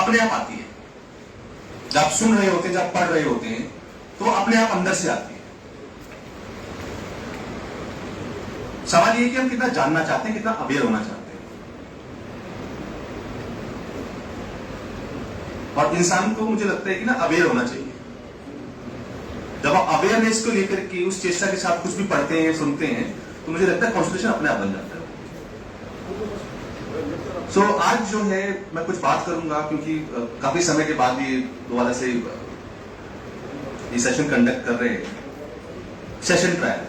अपने आप आती है। जब आप सुन रहे होते हैं, जब पढ़ रहे होते हैं, तो अपने आप अंदर से आती है। सवाल ये कि हम कितना जानना चाहते हैं, कितना अवेयर होना चाहते हैं। और इंसान को मुझे लगता है कि ना अवेयर होना चाहिए। जब आप अवेयरनेस को लेकर के उस चेष्टा के साथ कुछ भी पढ़ते हैं, सुनते हैं, तो मुझे लगता है कॉन्स्टिट्यूशन अपने आप बन जाता है। सो आज जो है मैं कुछ बात करूंगा, क्योंकि काफी समय के बाद ये दोबारा से ये सेशन कंडक्ट कर रहे हैं, सेशन ट्रायल।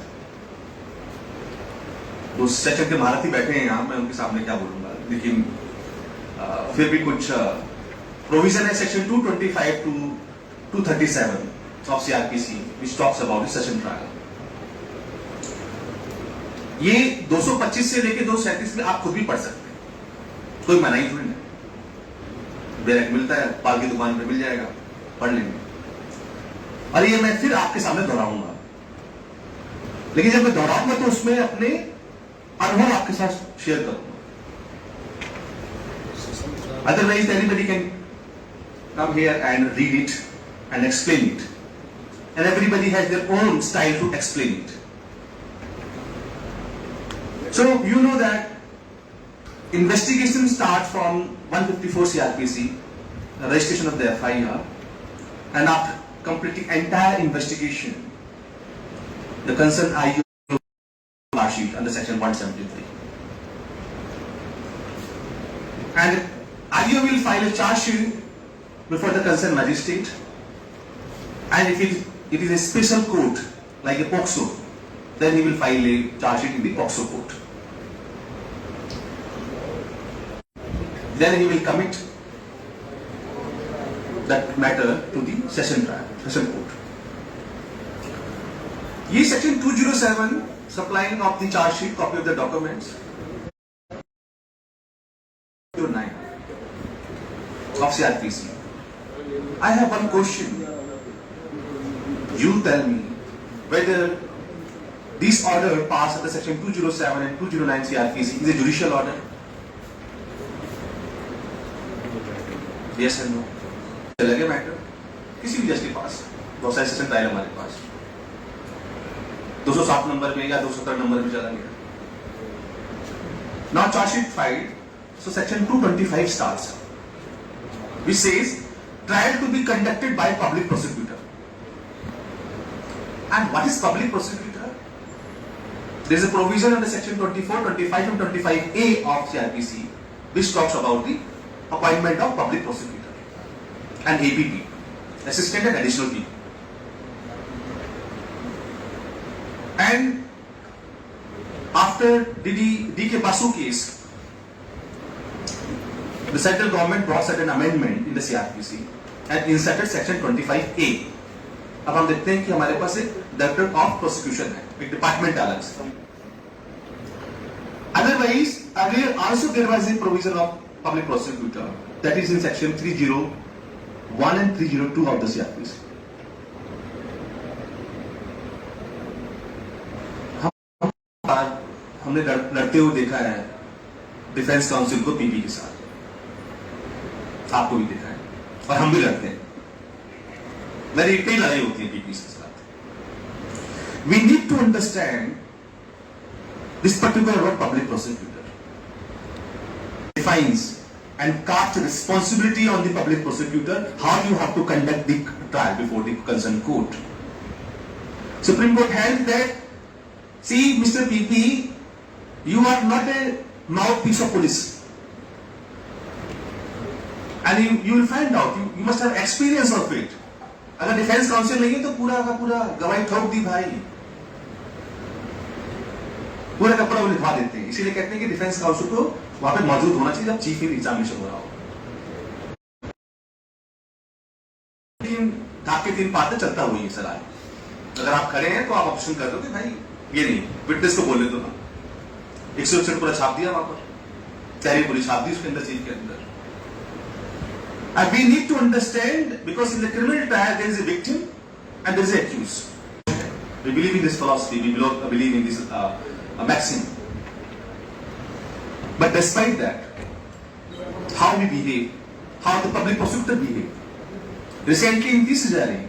तो सेशन के महारथी बैठे हैं यहां, मैं उनके सामने क्या बोलूंगा, लेकिन फिर भी कुछ प्रोविजन है section 225 to 237 of CrPC which talks about the session trial. ये 225 से लेके 237 में आप खुद भी पढ़ सकते हैं, कोई मनाही थोड़ी नहीं। बैरक मिलता है, पाल की दुकान पे मिल जाएगा, पढ़ लेंगे। और ये मैं फिर आपके सामने दोहराऊंगा, लेकिन जब मैं दोहराऊंगा तो उसमें अपने अनुभव आपके साथ शेयर करूंगा। Otherwise anybody can come here and read it and explain it, and everybody has their own style to explain it. So you know that investigation starts from 154 CRPC, the registration of the FIR, and after completing entire investigation, the concerned IU charge sheet under section 173, and IU will file a charge sheet before the concerned magistrate, and if it is a special court like a POCSO, then he will file a charge sheet in the POCSO court. Then he will commit that matter to the session trial, session court. Ye section 207 supplying of the charge sheet, copy of the documents, 9 of CRPC. I have one question. You tell me whether this order passed under section 207 and 209 CRPC is a judicial order. Yes or no? लगे matter किसी भी जज के पास, बहुत सारे session trial हमारे पास 207 number में या 217 नंबर में चला गया। Now charge sheet filed, so section 225 starts, which says trial to be conducted by public prosecutor. And what is public prosecutor? There is a provision under section 24, 25 and 25A of CRPC which talks about the appointment of public prosecutor and APP, assistant and additional people. And after D.K. Basu case, the central government brought certain amendment in the CRPC and inserted section 25A. अब हम देखते हैं कि हमारे पास एक director of prosecution है, एक department अलग से। Otherwise, earlier also there was a provision of public prosecutor that is in section 301 and 302 of the CRPC. हमने लड़ते हुए देखा है डिफेंस काउंसिल को पीपी के साथ, आपको भी देखा है, और हम भी लड़ते हैं। मेरी कई लड़ाई होती है पीपी के साथ। We need to understand this particular word public prosecutor defines and cast responsibility on the public prosecutor how you have to conduct the trial before the concerned court. Supreme Court held that, see Mr. PP, you are not a mouthpiece of police, and you will find out, you must have experience of it. अगर defence council नहीं है तो पूरा का पूरा गवाही ठोक दी भाई, पूरा का पूरा लिखवा देते हैं। इसीलिए कहते हैं कि डिफेंस काउंसिल को वहां पे मौजूद होना चाहिए जब चीफ एग्जामिनेशन हो रहा हो। धाक के 3 पाते चलता हुई है सलाह। अगर आप खड़े हैं तो आप ऑप्शन कर दो कि भाई ये नहीं, विटनेस को बोलने दो ना। 161 पूरा छाप दिया वहां पर, तहरीर पूरी छाप दी उसके अंदर, चीफ के अंदर। And we need to understand, because in the criminal trial there is a victim and there is an accused. We believe in this philosophy, we believe in this maxim. But despite that, how we behave, how the public prosecutor behave. Recently in this Hajari,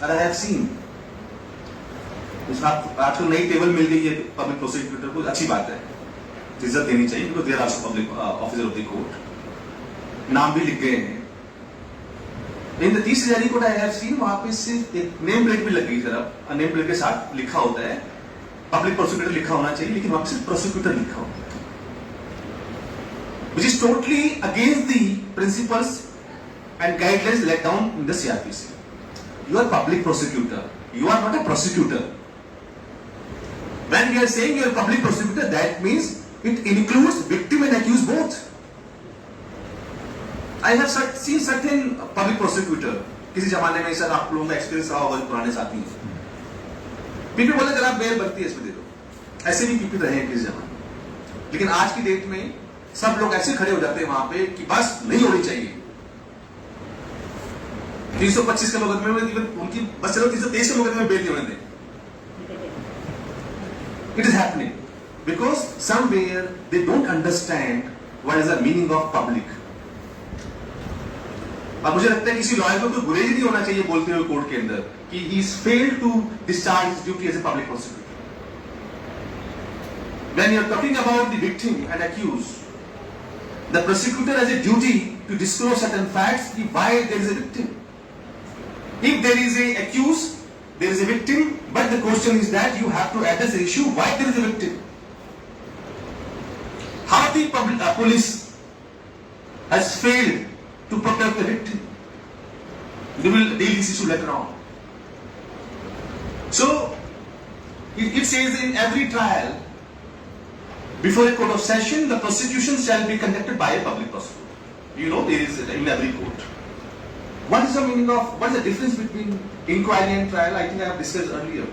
I have seen, आजकल नई table मिल गई है public prosecutor को, अच्छी बात है, इज्जत देनी चाहिए, because they are also public officer of the court. नाम भी लिख गए हैं. In the 30 Hajari court I have seen, वहां पे सिर्फ एक नेम प्लेट भी लग गई, जरा नेम प्लेट के साथ लिखा होता है पब्लिक प्रोसिक्यूटर लिखा होना चाहिए, लेकिन वहां सिर्फ प्रोसिक्यूटर लिखा होता है, which is totally against the principles and guidelines laid down in the CRPC. You are public prosecutor, you are not a prosecutor. When we are saying you are a public prosecutor, that means it includes victim and accused both. I have seen certain public prosecutor, किसी जमाने में sir आप लोगों का experience रहा होगा, पुराने साथी हैं, पीपी बोले जरा बेल बनती है इसमें दे दो, ऐसे भी पीपी रहे हैं किसी जमाने. लेकिन आज की डेट में सब लोग ऐसे खड़े हो जाते हैं वहां पे कि बस नहीं होनी चाहिए. 325 के मुकदमे में उनकी बस चलो 323 के मुकदमे में बेल नहीं होने दें. It is happening because somewhere they don't understand what is the meaning of public. अब मुझे लगता है किसी लॉयर को कोई गुरेज नहीं होना चाहिए बोलते हुए कोर्ट के अंदर कि he is failed to discharge his duty as a public prosecutor. When you are talking about the victim and accused, the prosecutor has a duty to disclose certain facts, why there is a victim. If there is a accused, there is a victim, but the question is that you have to address the issue why there is a victim. How the police has failed to protect the victim. We will deal this issue later on. So, it says in every trial, before a court of session, the prosecution shall be conducted by a public prosecutor. You know, there is in every court. What is the meaning of, what is the difference between inquiry and trial? I think I have discussed earlier.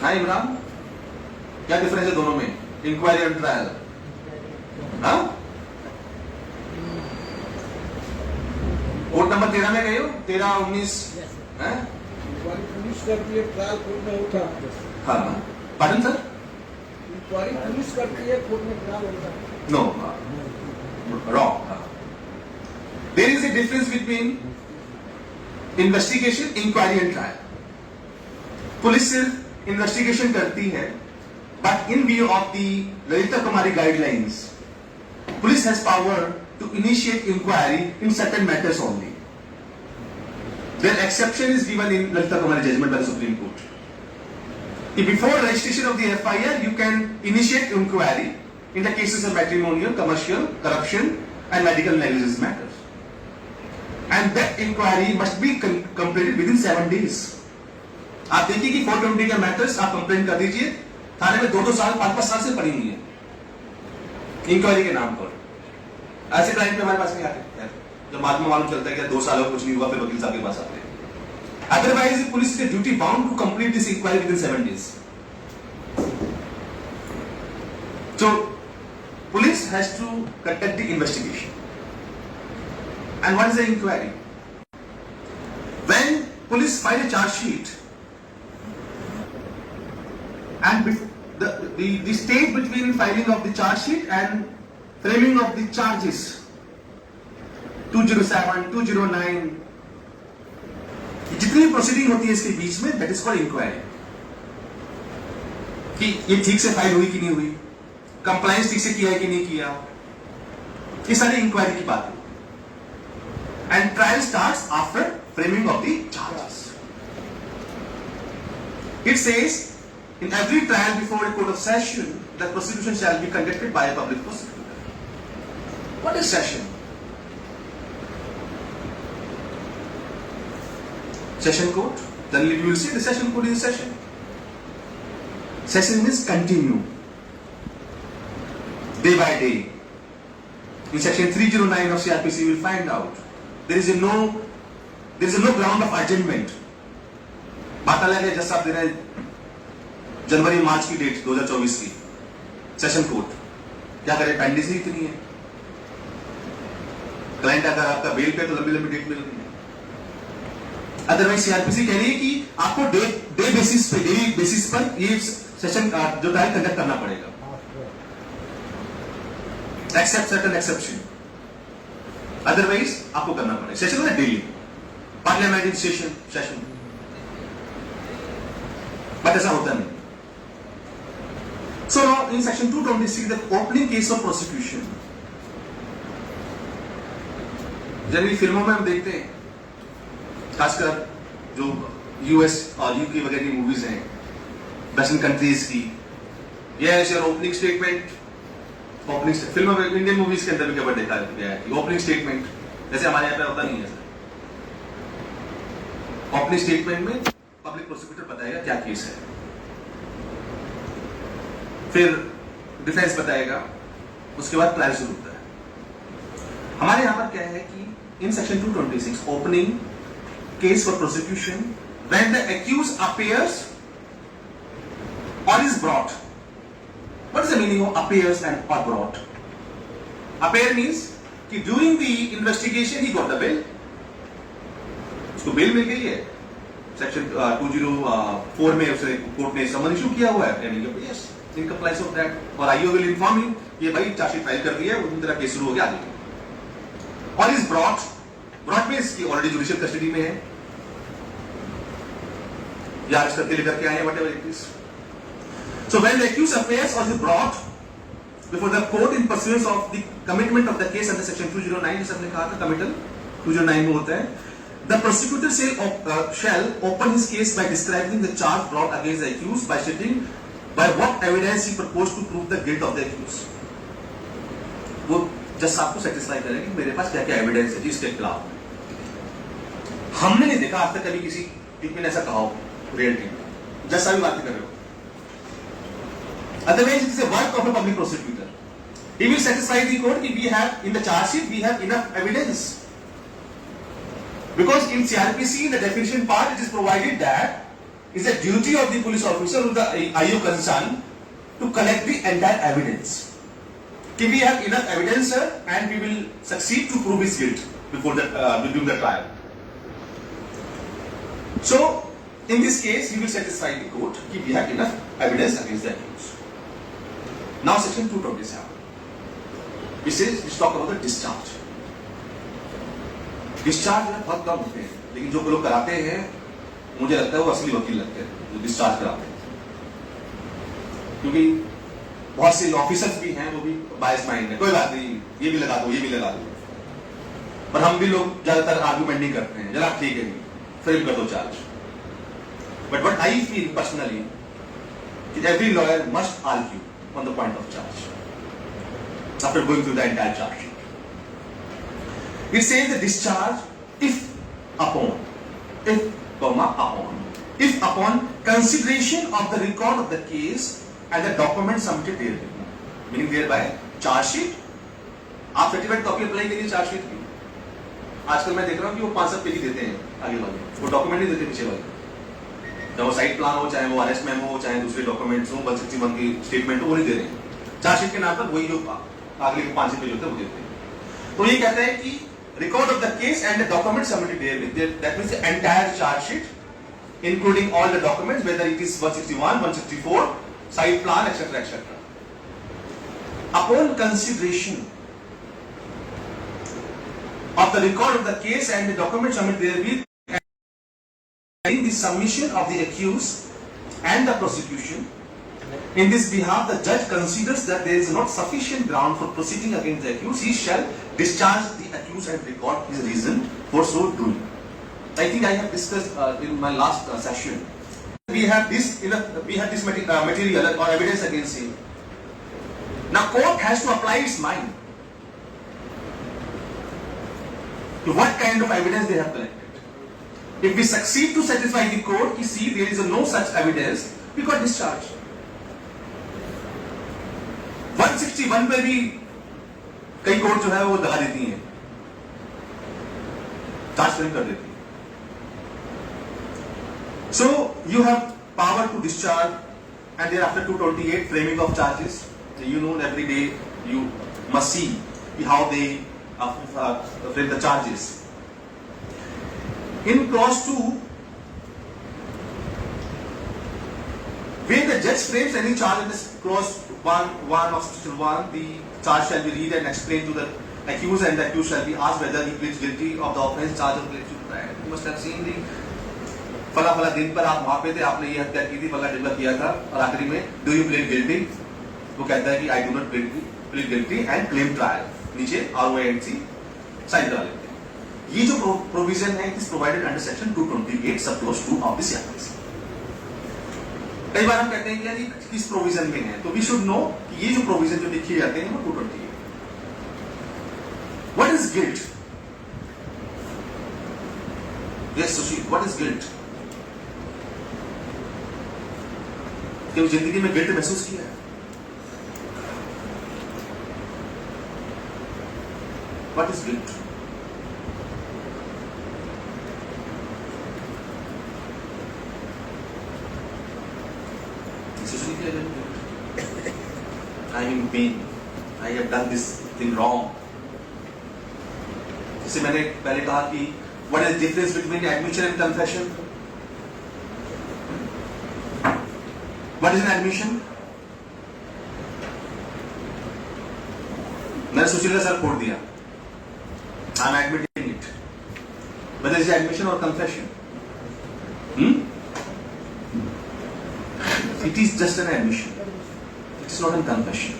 हाँ इमरान, क्या difference है दोनों में, inquiry और trial? हाँ? Court number 13 में गए हो, 13, 19, हैं? इंक्वायरी पुलिस करती है, ट्रायल कोर्ट में होता है. हाँ, पार्डन सर? इंक्वायरी पुलिस करती है, कोर्ट में ट्रायल होता है. No, wrong. There is a difference between investigation, inquiry and trial. Police सिर्फ इन्वेस्टिगेशन करती है, but in view of the Lalita Kumari guidelines, police has power to initiate inquiry in certain matters only. Their exception is given in Lalita Kumari judgment by the Supreme Court. If before registration of the FIR, you can initiate inquiry in the cases of matrimonial, commercial, corruption and medical negligence matters. And that inquiry must be completed within 7 days. आप देखिए कि 420 के matters आप complaint कर दीजिए, थाने में 2-2 साल 5-5 साल से पड़ी हुई है इंक्वायरी के नाम पर. ऐसे क्लाइंट पे हमारे पास नहीं आते, जब बाद में मालूम चलता है कि 2 साल कुछ नहीं हुआ, फिर वकील साहब के पास आते हैं. Otherwise police is duty bound to complete this inquiry within 7 days. So police has to conduct the investigation. And what is the inquiry? When police file a charge sheet, and the stage between filing of the charge sheet and framing of the charges, 207, 209, जितनी proceeding होती है इसके बीच में, that is called inquiry. कि ये ठीक से file हुई कि नहीं हुई, कंप्लायंस ठीक से किया है कि नहीं किया, ये सारी इंक्वायरी की बात है. And trial starts after framing of the charges. It says, in every trial before a court of session, the prosecution shall be conducted by a public prosecutor. What is session? Session court. Then you will see the session court is a session. Session means continue, day by day. In section 309 of CRPC, you will find out. There is no ground of adjournment. बात अलग है, जैसा आप दे रहे हैं जनवरी-मार्च की date 2024 की session court, क्या करे, पेंडिंग इतनी है. क्लाइंट अगर आपका बेल पे तो लंबी लंबी डेट मिल रही है. अदरवाइज सीआरपीसी कह रही है कि आपको डे बेसिस पे, डेली बेसिस पर ये सेशन जो ट्रायल कंडक्ट करना पड़ेगा, एक्सेप्ट सर्टेन एक्सेप्शन. अदरवाइज आपको करना पड़ेगा। सेशन होता है डेली, पार्लियामेंट्री सेशन, बट ऐसा होता नहीं। So now in section 226 the opening case of prosecution, generally फिल्मों में हम देखते हैं, खासकर जो यूएस और यूके वगैरह की मूवीज हैं वेस्टर्न कंट्रीज की, yes your opening statement, film में इंडियन मूवीज के अंदर भी कभी देखा गया है कि ओपनिंग स्टेटमेंट, जैसे हमारे यहाँ पे होता नहीं है सर। ओपनिंग स्टेटमेंट में पब्लिक प्रोसिक्यूटर बताएगा क्या केस है, फिर डिफेंस बताएगा, उसके बाद ट्रायल शुरू होता है। हमारे यहां पर क्या है कि in section 226 opening case for prosecution when the accused appears और is brought. What is the meaning of appears and और ब्रॉट? अपीयर मींस कि during the investigation he got the bail, उसको बेल मिल गई है, सेक्शन 204 में उसने court ने समन इशू किया हुआ है, yes in compliance of that, और आईओ विल इन्फॉर्म यू ये भाई चार्जशीट फाइल कर दी है, उन तरह केस शुरू हो गया आगे। और इज ब्रॉट में इसकी ऑलरेडी जुडिशियल कस्टडी में है या अरेस्ट करके लेकर के आए हैं, whatever it is. So when the accused appears और is brought before the court in pursuance of the commitment of the case under section 209, जिसे हमने कहा था कमिटल 209 में होता है, the prosecutor shall open his case by describing the charge brought against the accused by stating by what evidence he proposed to prove the guilt of the accused. वो जज साहब को सेटिस्फाई करेंगे कि मेरे पास क्या क्या एविडेंस है जिसके खिलाफ। हमने नहीं देखा आज तक कभी किसी टीम ने ऐसा कहा हो, रियल टीम जज साहब भी बात कर रहे हो। Otherwise, it is a work of a public prosecutor. He will satisfy the court if we have in the charge sheet we have enough evidence. Because in CRPC, in the definition part, it is provided that it's a duty of the police officer or the IO concerned to collect the entire evidence. If we have enough evidence, sir, and we will succeed to prove his guilt before during the trial. So, in this case, he will satisfy the court if we have enough evidence against the accused. Now, section 227. Which talk about the discharge. Discharge बहुत कम होते हैं, लेकिन जो लोग कराते हैं मुझे लगता है वो असली वकील लगते हैं जो डिस्चार्ज कराते हैं, क्योंकि बहुत से ऑफिसर्स भी हैं वो भी बायस माइंड है, कोई बात नहीं ये भी लगा दो ये भी लगा दो, पर हम भी लोग ज्यादातर आर्गुमेंट नहीं करते हैं, जरा ठीक है फ्रेम कर दो charge. But what I feel personally कि every lawyer must argue on the point of charge after going through the entire charge sheet. It says the discharge if upon consideration of the record of the case and the document submitted therein, meaning thereby charge sheet। आप certified copy apply करिए charge sheet की। आजकल मैं देख रहा हूँ कि वो 5-7 पेज ही देते हैं आगे वाले, वो डॉक्यूमेंट नहीं देते पीछे वाले, चाहे वो साइट प्लान हो, चाहे वो अरेस्ट मेमो हो, चाहे दूसरे डॉक्यूमेंट्स हो, 161 की स्टेटमेंट हो, वो नहीं दे रहे हैं। चार्ज शीट के नाम पर वही जो अगले 5 पेज होते हैं वो देते हैं। तो ये कहते हैं कि record of the case and the documents submitted therein, that means the entire charge sheet including all the documents, whether it is 161, 164, site plan, etc, etc. Upon consideration of the record of the case and the documents submitted therein, and the submission of the accused and the prosecution, in this behalf the judge considers that there is not sufficient ground for proceeding against the accused, he shall discharge the accused and record his reason for so doing. I think I have discussed in my last session. We have this material or evidence against him. Now court has to apply its mind to what kind of evidence they have collected. If we succeed to satisfy the court, you see there is no such evidence, we got discharged. 161 पे भी कई court जो है वो दगा देती हैं, charge frame कर देती हैं। So you have power to discharge, and thereafter 228 framing of charges. You know every day you must see how they frame the charges. In clause 2, when the judge frames any charge in this clause 1 of section 1, the charge shall be read and explained to the accused and the accused shall be asked whether he pleads guilty of the offence charge of collective trial. You must have seen the फला फला दिन पर आप वहां पे थे, आपने ये हत्या की थी, फला डिब्बा किया था, और आखिरी में डू यू प्लीड गिल्टी, वो कहता है कि I do not plead guilty and claim trial, नीचे ROANC साइन करा लेते हैं। ये जो प्रोविजन है is provided under section 228 sub clause 2 of the CRPC। कई बार हम कहते हैं कि यार ये किस प्रोविजन में है, तो वी शुड नो कि ये जो प्रोविजन जो लिखे जाते हैं वो 228। What is guilt? Yes Sushil, what is guilt? कि जिंदगी में गिल्ट महसूस किया है? What is guilt? I am in pain. I have done this thing wrong. जैसे मैंने पहले कहा कि what is the difference between admission and confession? What is an admission? मैंने सुशील का सर फोड़ दिया, I am admitting it. Whether it's admission or confession? It is just an admission. It is not a confession.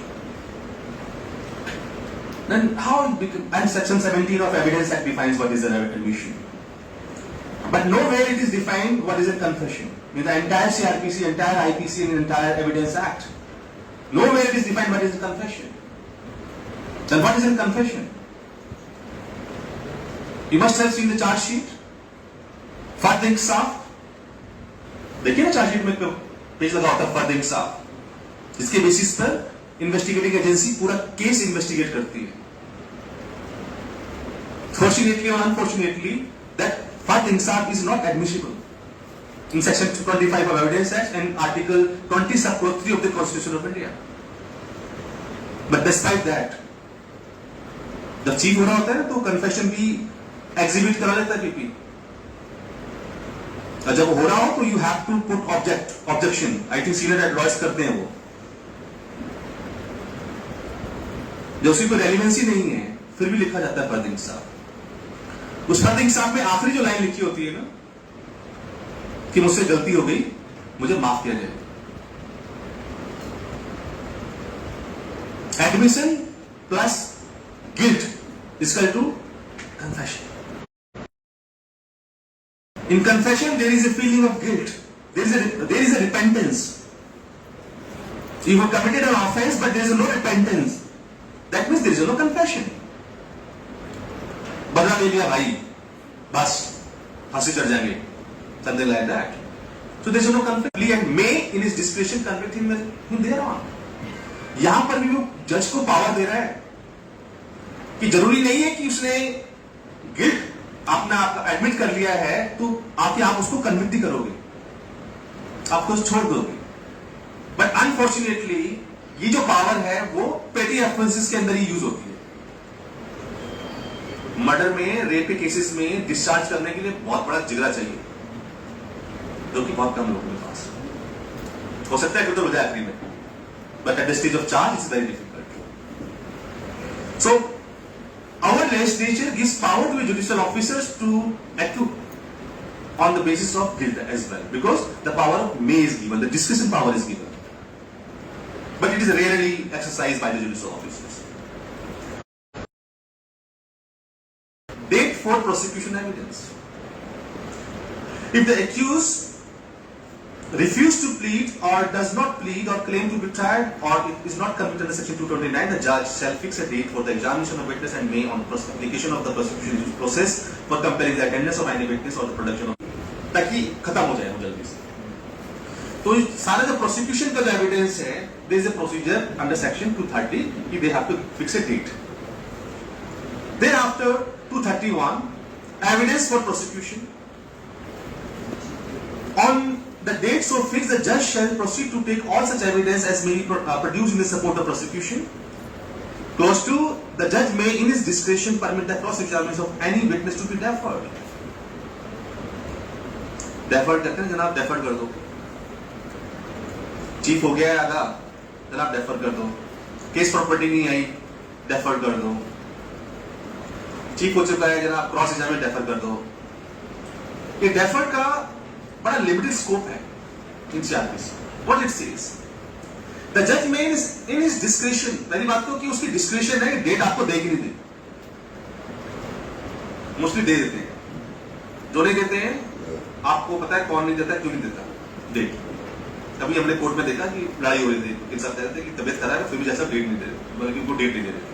Then how it becomes? And section 17 of Evidence Act defines what is an admission. But nowhere it is defined what is a confession. In the entire CRPC, entire IPC, and entire Evidence Act, nowhere it is defined what is a confession. Then what is a confession? You must have seen the charge sheet. फर्द इंसाफ, देखिए ना charge sheet में page लगा होता है फर्द इंसाफ, जिसके basis पर इन्वेस्टिगेटिंग एजेंसी पूरा केस इन्वेस्टिगेट करती है। Fortunately or unfortunately, that fard insaf is not admissible in section 25 of Evidence Act and article 20 sub 3 of the Constitution of India. But despite that, जब चीफ हो रहा होता है तो कन्फेशन भी एग्जिबिट करा लेता है पीपी, और जब हो रहा हो तो you have to put objection. I think senior advice करते हैं वो, जो उसी को रेलिवेंसी नहीं है फिर भी लिखा जाता है फर्द इंसाफ। उस फर्द इंसाफ में आखिरी जो लाइन लिखी होती है ना कि मुझसे गलती हो गई, मुझे माफ किया जाए। Admission plus guilt is equal to confession. In confession, there is a feeling of guilt. There is a repentance. You have committed an offense, but there is no repentance. That means there is no confession. बदला ले लिया भाई, बस फांसी चढ़ जाएंगे, something like that. So there is no confession and may in his discretion convict him thereon. यहां पर भी वो जज को पावर दे रहा है कि जरूरी नहीं है कि उसने गिल्ट अपना एडमिट कर लिया है तो आप उसको कन्विक्ट ही करोगे, आपको छोड़ दोगे। बट अनफॉर्चुनेटली ये जो पावर है वो पेटी ऑफेंसेस के अंदर ही यूज होती है। मर्डर में, रेप के केसेस में डिस्चार्ज करने के लिए बहुत बड़ा जिगरा चाहिए, जो कि बहुत कम लोगों के पास हो सकता है कि तो बजाय आखिरी में, but at the stage of charge it's very difficult. So our legislature gives power to the judicial officers to accuse on the basis of guilt as well, because the power of may is given, the discretion power is given, but it is rarely exercised by the judicial officers. Date for prosecution evidence. If the accused refuse to plead or does not plead or claim to be tried or it is not committed under section 229, the judge shall fix a date for the examination of witness and may on application of the prosecution process for compelling the attendance of any witness or the production of, ताकि खत्म हो जाए जल्दी से। तो सारा जो prosecution का जो एविडेंस है, there is a procedure under section 230 कि they have to fix a date. Then after 231 evidence for prosecution on the date so fixed, the judge shall proceed to take all such evidence as may be produced in the support of prosecution. Clause 2, the judge may in his discretion permit the cross-examination of any witness to be deferred. Deferred कहते हैं जनाब, deferred कर दो, chief हो गया आधा, जनाब defer कर दो, केस प्रॉपर्टी नहीं आई, defer कर दो, चीफ हो चुका है, जरा क्रॉस एग्जाम में डेफर कर दो। ये डेफर का बड़ा लिमिटेड स्कोप है in CrPC. What it says, the जज मे इन हिज डिस्क्रिशन, पहली बात तो कि उसकी डिस्क्रिशन है, डेट आपको दे कि नहीं दे, मोस्टली दे देते हैं, जो नहीं देते हैं आपको पता है कौन नहीं देता, क्यों नहीं देता डेट। कभी हमने कोर्ट में देखा कि लड़ाई हो रही थी, इंसान कह रहे थे कि तबियत खराब है, फिर भी जैसा डेट नहीं दे रहे, बल्कि उनको डेट नहीं दे रहे।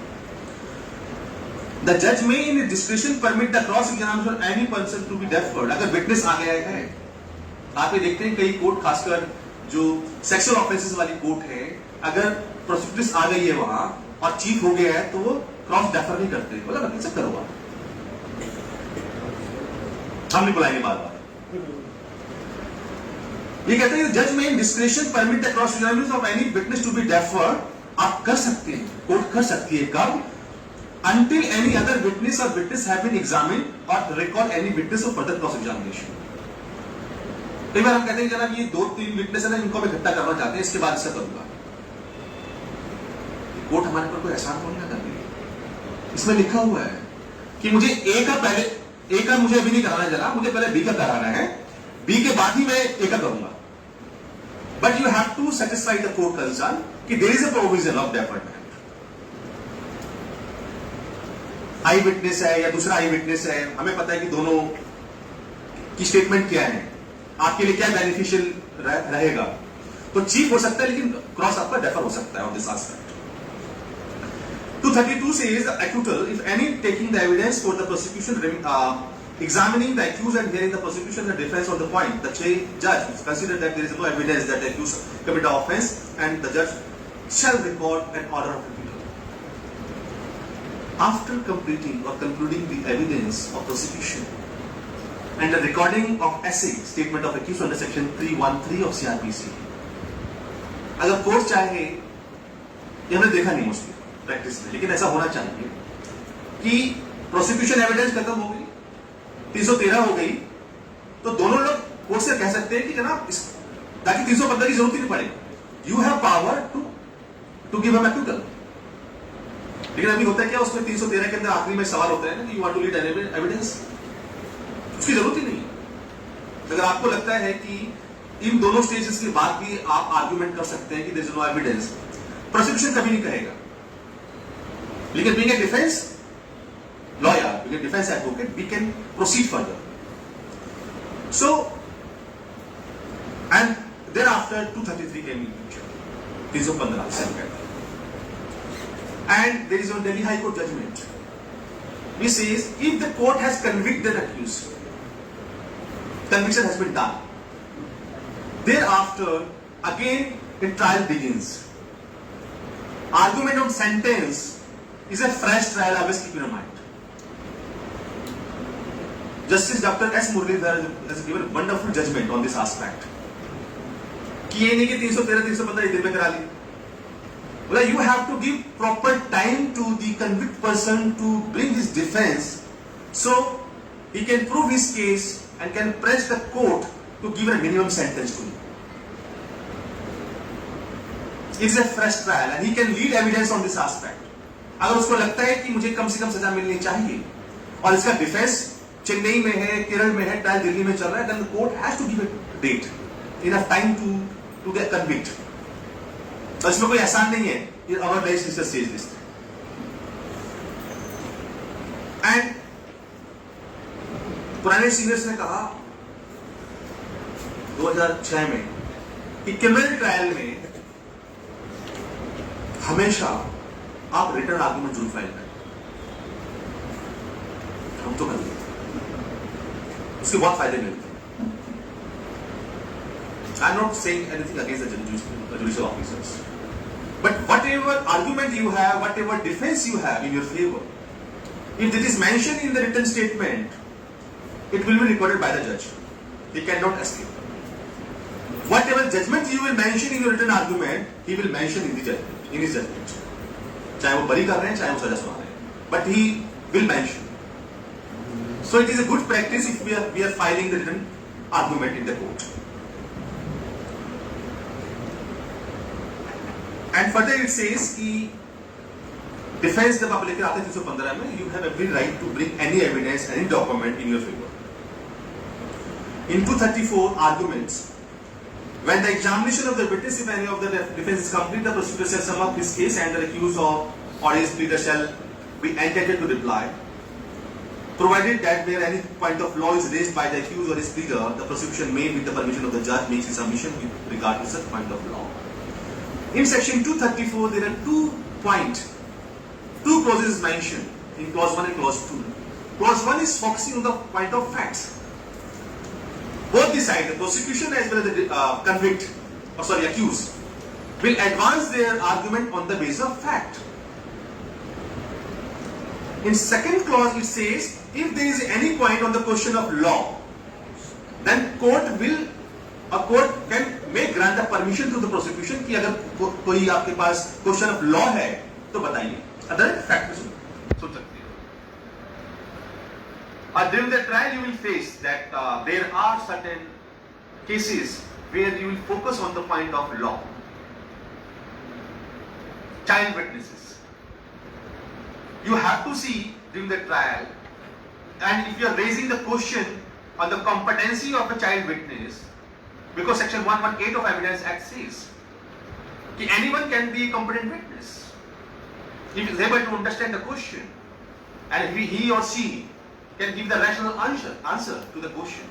The judge may in his discretion permit the cross examination of any person to be deferred। अगर विटनेस आ गया है, आप ये देखते हैं कई कोर्ट, खासकर जो सेक्सुअल ऑफेंसेस वाली कोर्ट है, अगर प्रोसिक्यूट्रिस आ गई है वहां और चीफ हो गया है तो वो क्रॉस डेफर नहीं करते, बोला वकील से करो आप, हम नहीं बुलाएंगे बार बार। ये कहते हैं जज may in discretion permit the cross examination of any witness to be deferred, आप कर सकते हैं, कोर्ट कर सकती है, कब? Until any other witness or witness have been examined or recall any witness of further cross examination। कई बार हम कहते हैं जनाब ये 2-3 विटनेस है ना, इनको हम इकट्ठा करना चाहते हैं, इसके बाद इसका करूंगा। कोर्ट हमारे पर कोई एहसान थोड़ी ना कर रही है, इसमें लिखा हुआ है कि मुझे ए का मुझे अभी नहीं कराना जनाब, मुझे पहले बी का कराना है, बी के बाद ही मैं ए का करूंगा। But you have to satisfy the court concern कि there is a provision of deferment. Eye witness है या दूसरा आई विटनेस है, हमें पता है कि दोनों की स्टेटमेंट क्या है, आपके लिए क्या बेनिफिशियल रहेगा, तो चीफ हो सकता है लेकिन क्रॉस आपका डेफर हो सकता है on this aspect. 232 says acquittal if any taking the evidence for the prosecution, examining the accused and hearing the prosecution and the defense on the point, the judge consider that there is no evidence that the accused committed offense and the judge shall record an order of acquittal। After completing or concluding the evidence of prosecution and the recording of essay statement of accused under section 313 of CRPC, अगर court चाहे, ये हमने देखा नहीं mostly practice में, लेकिन ऐसा होना चाहिए कि प्रोसिक्यूशन एविडेंस खत्म हो गई, 313 हो गई, तो दोनों लोग कोर्ट से कह सकते हैं कि जनाब ताकि 315 की जरूरत ही नहीं पड़े, you have power to give em acquittal. लेकिन अभी होता है क्या, उसमें 313 के अंदर आखिरी में सवाल होता है ना कि you want to lead evidence, उसकी जरूरत ही नहीं है। अगर आपको लगता है कि इन दोनों स्टेजेस के बाद भी आप आर्गुमेंट कर सकते हैं कि there is no evidence, prosecution कभी नहीं कहेगा, लेकिन being a defence lawyer, being a defence advocate, we can proceed further. So and thereafter 233 came in picture, 315 second, and there is a Delhi High Court judgment which says if the court has convicted accused, conviction has been done, thereafter again the trial begins, argument on sentence is a fresh trial, always keep in mind। Justice Dr. S. Muralidhar has given a wonderful judgment on this aspect कि ये नहीं कि 313-315 दिन में करा ली, well, you have to give proper time to the convicted person to bring his defense so he can prove his case and can press the court to give a minimum sentence to him। It's a fresh trial and he can lead evidence on this aspect। अगर उसको लगता है कि मुझे कम से कम सजा मिलनी चाहिए और इसका डिफेंस चेन्नई में है, केरल में है, ट्रायल दिल्ली में चल रहा है, then the court has to give a date, enough time to get convict। तो इसमें कोई एहसान नहीं है, ये our legislature says this। And पुराने सीनियर्स ने कहा 2006 में कि क्रिमिनल ट्रायल में हमेशा आप रिटर्न आर्गुमेंट जरूर फाइल करें, हम तो कर लेते, उसके बहुत फायदे मिलते हैं। I am not saying anything against the judicial officers, but whatever argument you have, whatever defense you have in your favor, if it is mentioned in the written statement, it will be recorded by the judge. He cannot escape. Whatever judgment you will mention in your written argument, he will mention in the judgment, in his judgment. चाहे वो बरी कर रहे हैं, चाहे वो सजा सुना रहे हैं, but he will mention. So it is a good practice if we are filing the written argument in the court. And further it says defence जब आप लेकर आते हैं 315 में, you have every right to bring any evidence, any document in your favour. In 234 arguments, when the examination of the witness, if any of the defense is complete, the prosecutor shall sum up his case and the accused or his pleader shall be entitled to reply. Provided that where any point of law is raised by the accused or his pleader, the prosecution may, with the permission of the judge, make his submission with regard to such point of law. In section 234, there are 2 clauses mentioned in clause 1 and clause 2. Clause 1 is focusing on the point of facts. Both the side, the prosecution as well as the accused, will advance their argument on the basis of fact. In second clause, it says, if there is any point on the question of law, then court may grant the permission to the prosecution कि अगर कोई आपके पास question of law है तो बताइए, other fact सुन सकते हैं. During the trial, you will face that there are certain cases where you will focus on the point of law. Child witnesses. You have to see during the trial, and if you are raising the question on the competency of a child witness, because section 118 of Evidence Act says that anyone can be a competent witness if he is able to understand the question, and if he or she can give the rational answer to the question,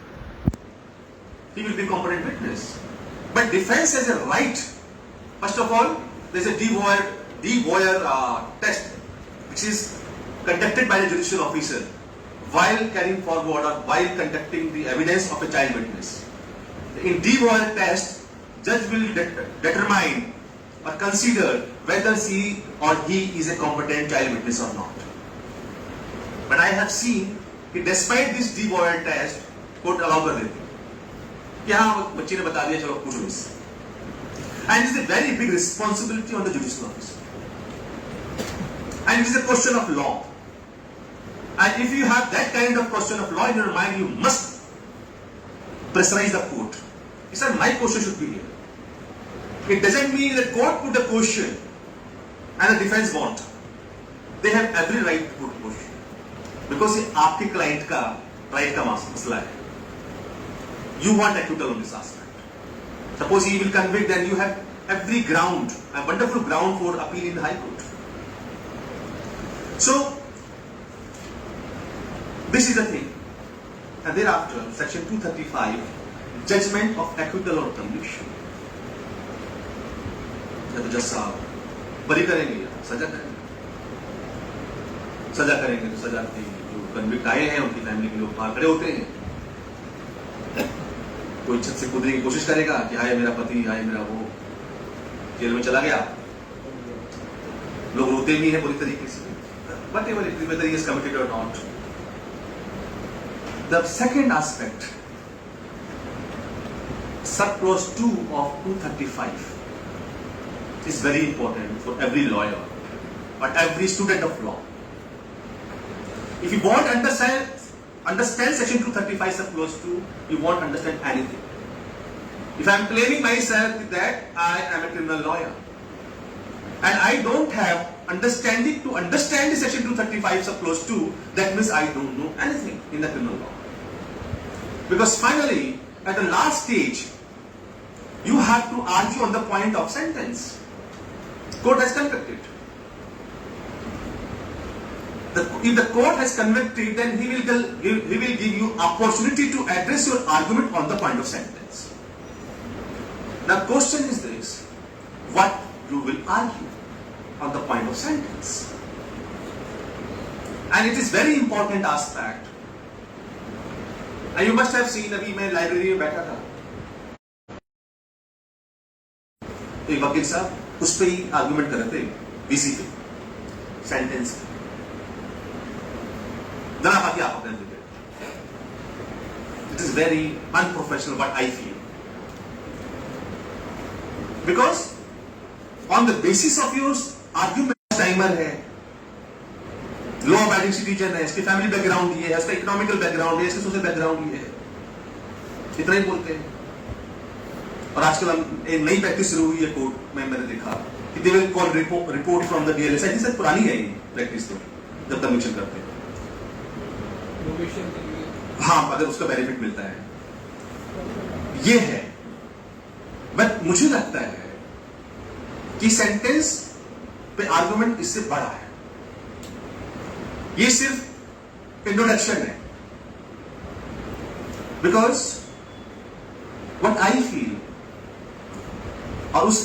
he will be a competent witness. But defense has a right. First of all, there is a de voir test which is conducted by the judicial officer while carrying forward or while conducting the evidence of a child witness. In de voir test, judge will determine or consider whether she or he is a competent child witness or not. But I have seen कि despite this de voir test, court allow कर देती है कि हाँ बच्ची ने बता दिया, चलो पूछो इससे. And it is a very big responsibility on the judicial officer. And it is a question of law. And if you have that kind of question of law in your mind, you must pressurize the court. He said, my question should be here. It doesn't mean that court put a question and the defense won't. They have every right to put a question. Because ये आपके client का right का मसला है. You want acquittal on this aspect. Suppose he will convict, then you have every ground, a wonderful ground for appeal in the High Court. So this is the thing. And thereafter, section 235, judgment of acquittal or conviction. या तो जज साहब बरी करेंगे या सजा करेंगे. सजा करेंगे तो सजा की जो कन्विक्ट आए हैं उनकी फैमिली के लोग बाहर खड़े होते हैं. कोई छत से कूदने की कोशिश करेगा कि हाय मेरा पति, हाय मेरा वो जेल में चला गया. लोग रोते भी हैं पूरी तरीके से. Whatever it is, whether he is committed or not. The second aspect, sub clause 2 of 235, is very important for every lawyer or every student of law. If you won't understand section 235 sub clause 2, you won't understand anything. If I am claiming myself that I am a criminal lawyer and I don't have understanding to understand the section 235 sub clause 2, that means I don't know anything in the criminal law. Because finally, at the last stage, you have to argue on the point of sentence. Court has convicted. If the court has convicted, then he will give you opportunity to address your argument on the point of sentence. Now, question is this: what you will argue on the point of sentence? And it is very important aspect. And you must have seen, अभी मैं library में बैठा था, एक वकील साहब उस पे ही आर्गुमेंट कर रहे थे, बीसी पे, सेंटेंस पे. जरा बाकी आप अपने देखिए. It is very unprofessional, what I feel. Because on the basis of your argument, timer है, लॉ अबाइडिंग सिटीजन है, इसकी फैमिली बैकग्राउंड ये है, इसका इकोनॉमिकल बैकग्राउंड है, इसका सोशल बैकग्राउंड ये है, इतना ही बोलते हैं. और आजकल हम एक नई प्रैक्टिस शुरू हुई है कोर्ट में, मैंने देखा कि they will call report from the DLSI. Sir पुरानी है ये प्रैक्टिस, तो जब कन्विक्शन करते हैं, प्रोबेशन के लिए हाँ, अगर उसका बेनिफिट मिलता है, ये है। बट मुझे लगता है कि सेंटेंस पे आर्गुमेंट इससे बड़ा है। ये सिर्फ इंट्रोडक्शन है, बिकॉज व्हाट आई फील, और उस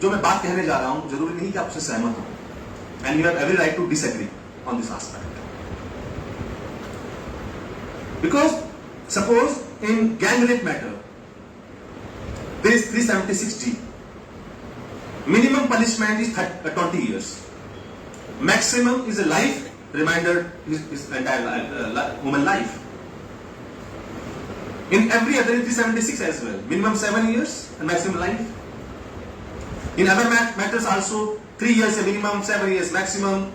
जो मैं बात कहने जा रहा हूं जरूरी नहीं कि आप उससे सहमत हो, and you have every right to disagree on this aspect. Because suppose in gang rape matter there is 376G. Minimum punishment is 20 years. Maximum is a life reminder, is entire human life. In every other 376 as well, minimum 7 years and maximum life. In other matters also, 3 years a minimum, 7 years maximum,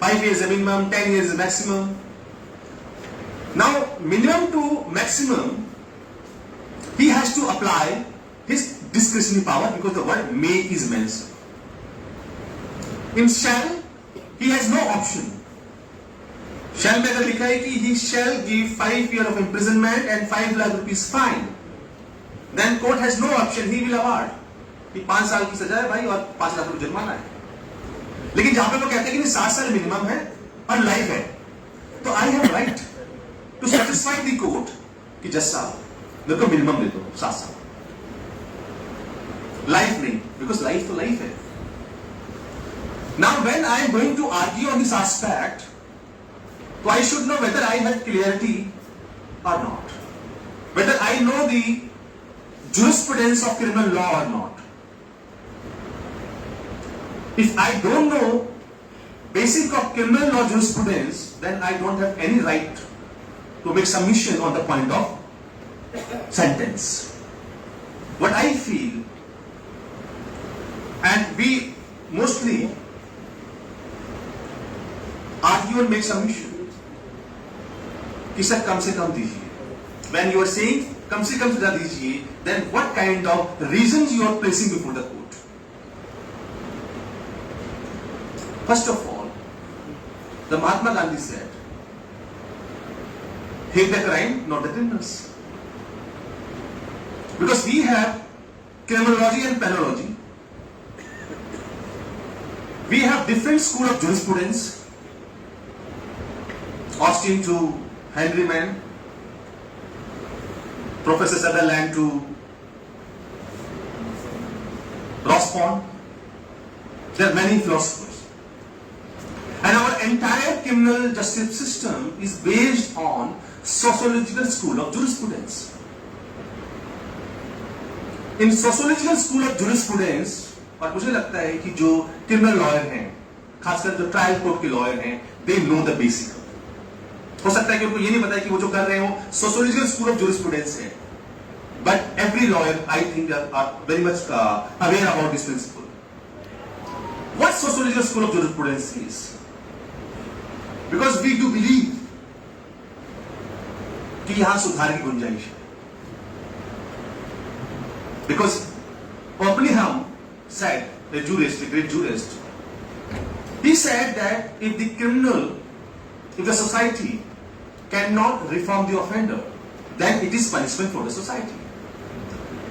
5 years a minimum, 10 years a maximum. Now, minimum to maximum, he has to apply his discretionary power because the word may is mentioned. In shall, he has no option. Shall में अगर लिखा है कि he shall give 5 years of imprisonment and 5 lakh rupees fine, then court has no option, he will award कि 5 साल की सजा है भाई और 5 लाख रुपए जुर्माना है। लेकिन जहां पे वो कहते हैं कि 7 साल मिनिमम है और लाइफ है, तो I have right to satisfy the court कि जज साहब मेरे को मिनिमम दे दो 7 साल, लाइफ नहीं, बिकॉज लाइफ तो लाइफ है। Now when I am going to argue on this aspect, तो I should know whether I have clarity और not, whether I know the jurisprudence of criminal law or not. If I don't know basic of criminal law jurisprudence, then I don't have any right to make submission on the point of sentence. What I feel, and we mostly argue and make submission कि sir कम से कम दीजिए। When you are saying कम से कम सजा दीजिए, then what kind of reasons you are placing before the court? First of all, the Mahatma Gandhi said, hate the crime, not the criminals. Because we have criminology and penology. We have different school of jurisprudence. Austin to Henry Mann, Professor Sutherland to Rospond. There are many philosophers. And our entire criminal justice system is based on sociological school of jurisprudence. In sociological school of jurisprudence, और मुझे लगता है कि जो criminal lawyer हैं, खासकर जो trial court के लॉयर हैं, दे नो द बेसिक। हो सकता है कि उनको ये नहीं पता है कि वो जो कर रहे हो सोशियोलॉजिकल स्कूल ऑफ जुरिस्प्रूडेंस है, but every lawyer I think are very much aware about this principle. What sociological school of jurisprudence is, because we do believe कि यहां सुधार की गुंजाइश है। Because Oppenheim said, a jurist, a great jurist, he said that if the criminal, if the society cannot reform the offender, then it is punishment for the society.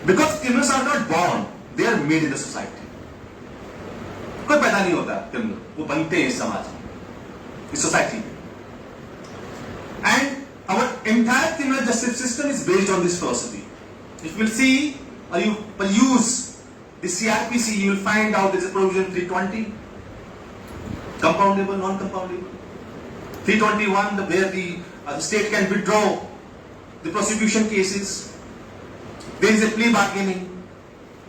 Because criminals are not born, they are made in the society. कोई पैदा नहीं होता criminal, वो बनते हैं इस समाज में, इस society में. And our entire criminal justice system is based on this philosophy. If you will see or you use the CRPC, you will find out there is a provision 320, compoundable, non-compoundable. 321, where the state can withdraw the prosecution cases. There is a plea bargaining,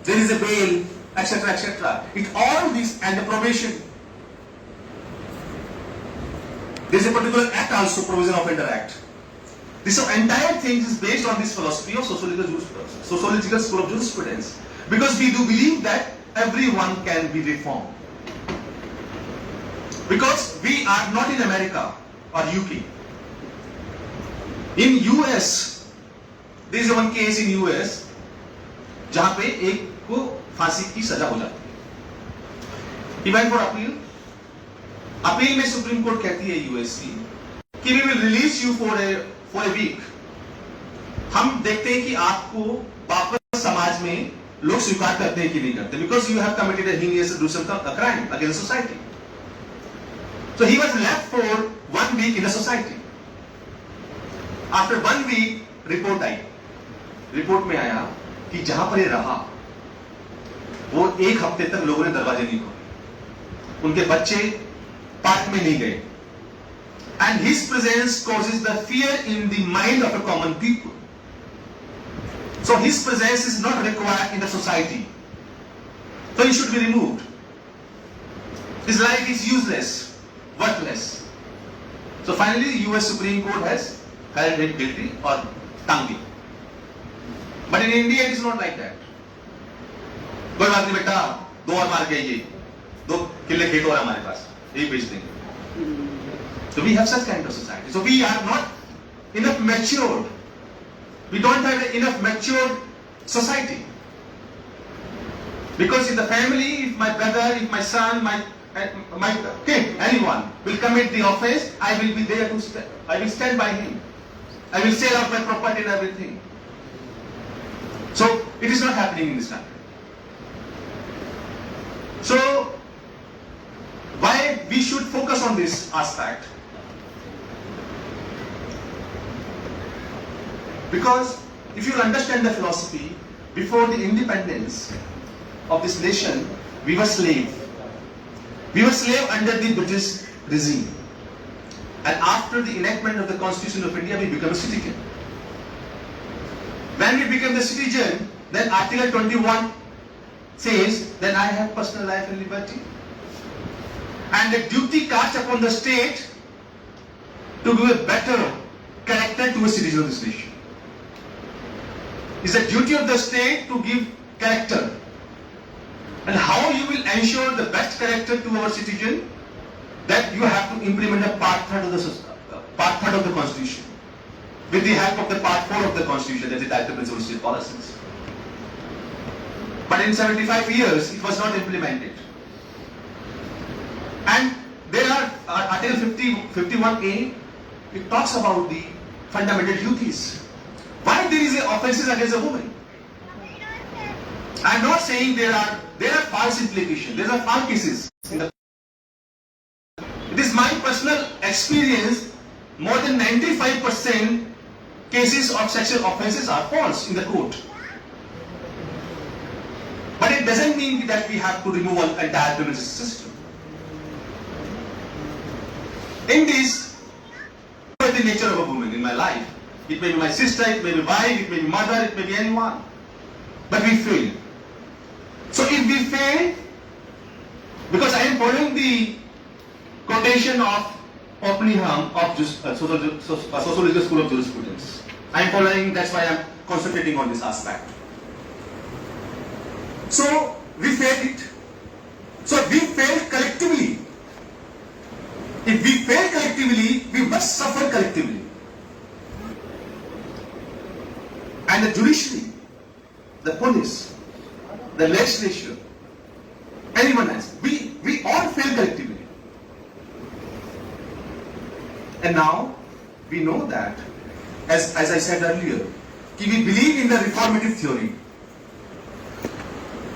there is a bail, etc., etc. It all this and the probation. There is a particular act also, Provision of Offender Act. This entire thing is based on this philosophy of sociological school of jurisprudence. Because we do believe that everyone can be reformed. Because we are not in America or UK. In US, there is one case in US जहां पे एक को फांसी की सजा हो जाती है. He went for appeal. Appeal में सुप्रीम कोर्ट कहती है यूएस की कि we will release you for a week. हम देखते हैं कि आपको वापस समाज में लोग स्वीकार करते हैं कि नहीं करते, because you have committed a heinous a crime against society. So he was left for 1 week in the society. After 1 week report I. Report में आया कि जहां पर ये रहा वो 1 हफ्ते तक लोगों ने दरवाजे नहीं खोले, उनके बच्चे पार्क में नहीं गए. And his presence causes the fear in the mind of a common people. So his presence is not required in the society. So he should be removed. His life is useless, worthless. So finally the US Supreme Court has held him guilty or tongue him. But in India it is not like that. कोई बात नहीं बेटा, 2 और मार के आइए, 2 किले खेत और हमारे पास, यही बेच देंगे. So we have such kind of society. So we are not enough matured. We don't have enough matured society. Because in the family, if my brother, if my son, my kid, anyone will commit the offense, I will be there to I will stand by him. I will sell out my property and everything. So it is not happening in this country. So why we should focus on this aspect? Because if you understand the philosophy, before the independence of this nation, we were slave. We were slave under the British regime. And after the enactment of the Constitution of India, we became a citizen. When we became the citizen, then Article 21 says that I have personal life and liberty. And the duty cast upon the state to give a better character to a citizen of this nation. It's the duty of the state to give character. And how you will ensure the best character to our citizen? That you have to implement a part 3 of the Constitution. With the help of the part 4 of the Constitution, that is the Directive Principles of State Policies. But in 75 years, it was not implemented. And there are Article 51A, it talks about the fundamental duties. Why there is offences against a woman? I am not saying there are false implications. There are false cases. It is my personal experience. More than 95% cases of sexual offences are false in the court. But it doesn't mean that we have to remove an entire criminal system. In this, what is the nature of a woman in my life? It may be my sister, it may be wife, it may be mother, it may be anyone. But we fail. So if we fail, because I am following the quotation of Oppenheim of Sociological School of Jurisprudence. I am following, that's why I am concentrating on this aspect. So we failed it. So we failed collectively. If we fail collectively, we must suffer collectively. And the judiciary, the police, the legislature, anyone else, we all fail collectively. And now we know that, as I said earlier, we believe in the reformative theory.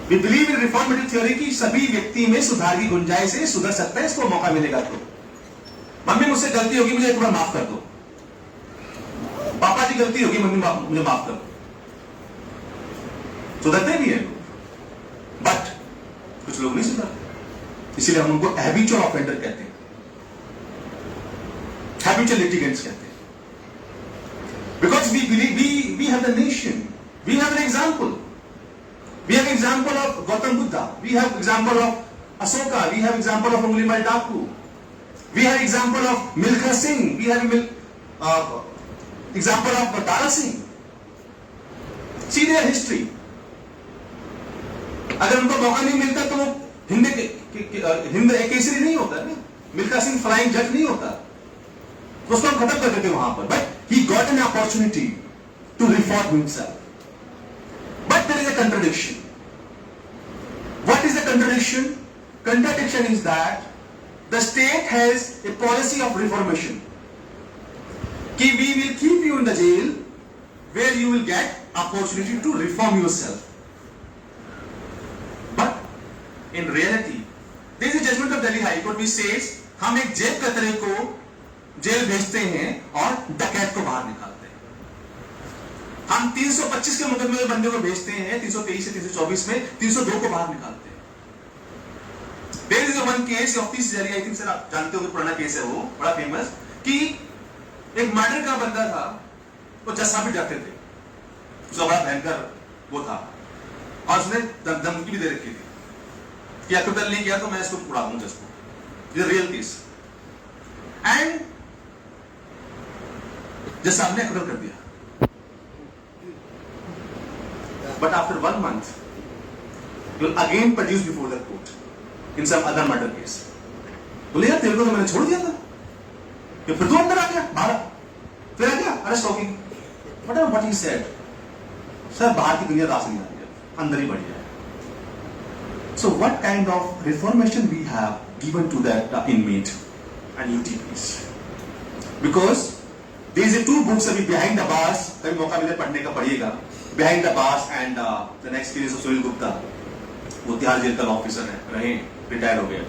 We believe in reformative theory कि सभी व्यक्ति में सुधार की गुंजाइश है, सुधर सकता है, इसको मौका मिलेगा तो. मम्मी मुझसे गलती होगी, मुझे एक बार माफ कर दो. पापा जी गलती होगी, मम्मी मुझे माफ कर दो. सुधरते भी हैं, बट कुछ लोग नहीं सुधरते. इसीलिए हम उनको हैबिचुअल ऑफेंडर कहते हैं, हैबिचुअल लिटिगेंट्स कहते हैं. Because we believe we have the nation, we have an example. We have example of Gautam Buddha. We have example of Asoka. We have example of Angulimal Daku. We have example of Milkha Singh. We have example of Tara Singh. See their history. अगर उनको मौका नहीं मिलता तो वो हिंद केसरी नहीं होता ना. मिल्खा सिंह फ्लाइंग जज नहीं होता. तो उसको हम खत्म कर देते वहां पर. But he got an opportunity to reform himself. But there is a contradiction. What is the contradiction? contradiction is that the state has a policy of reformation. Ki we will keep you in the jail where you will get opportunity to reform yourself. But in reality, there is a judgment of Delhi High Court which says हम एक जेब कतरे को jail भेजते हैं और डकैत को बाहर निकालते हैं. हम 325 के मुकदमे में बंदे को भेजते हैं 323 से 324 में 302 को बाहर निकालते हैं. There is one case of this Delhi, I think sir आप जानते हो पुराना केस है वो बड़ा फेमस कि एक मर्डर का बंदा था, वो जज साहब भी डरते थे, उसका बड़ा भयंकर वो था और उसने धमकी भी दे रखी थी कि अकबर नहीं किया तो मैं इसको उड़ा दूंगा इसको. ये रियल केस एंड जज साहब ने अकबर कर दिया. But after 1 month, you will again produce before the court in some other murder case. बोले यार तेरे को तो मैंने छोड़ दिया था, कि फिर तू अंदर आ गया बाहर, फिर आ गया अरेस्ट हो गई. Whatever what he said, sir बाहर की दुनिया रास नहीं आ रही है, अंदर ही बढ़ गया. So what kind of reformation we have given to that inmate and UTPs? Because there is a 2 books अभी behind the bars, कभी मौका मिले पढ़ने का पढ़िएगा. Behind the bars and the next case of Sunil Gupta, वो तिहाड़ जेल का ऑफिसर है, रहे रिटायर हो गए.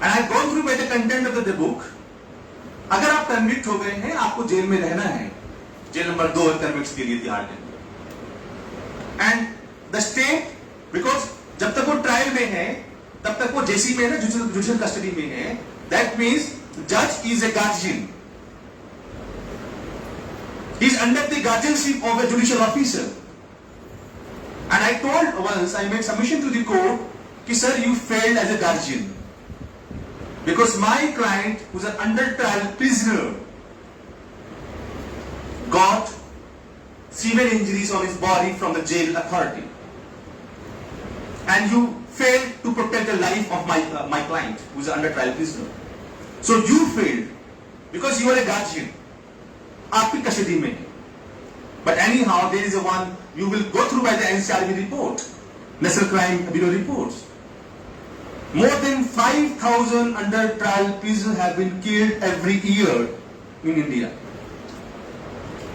And I have gone through by the content of the book. अगर आप कन्विक्ट हो गए हैं, आपको जेल में रहना है, जेल नंबर 2 कन्विक्ट्स के लिए तिहाड़ के अंदर. एंड द स्टेट, बिकॉज जब तक वो ट्रायल में है तब तक वो जेसी में है, जुडिशियल कस्टडी में है. दैट मीन्स जज is a guardian, he is under the guardianship of a judicial officer. And I told once, I made submission to the court कि sir you failed as a guardian because my client who's an under trial prisoner got severe injuries on his body from the jail authority and you failed to protect the life of my client who's an under trial prisoner. So you failed because you are a guardian, आपकी custody में है. But anyhow there is a one you will go through by the NCRB report, National Crime Bureau reports. More than 5,000 under trial prisoners have been killed every year in India.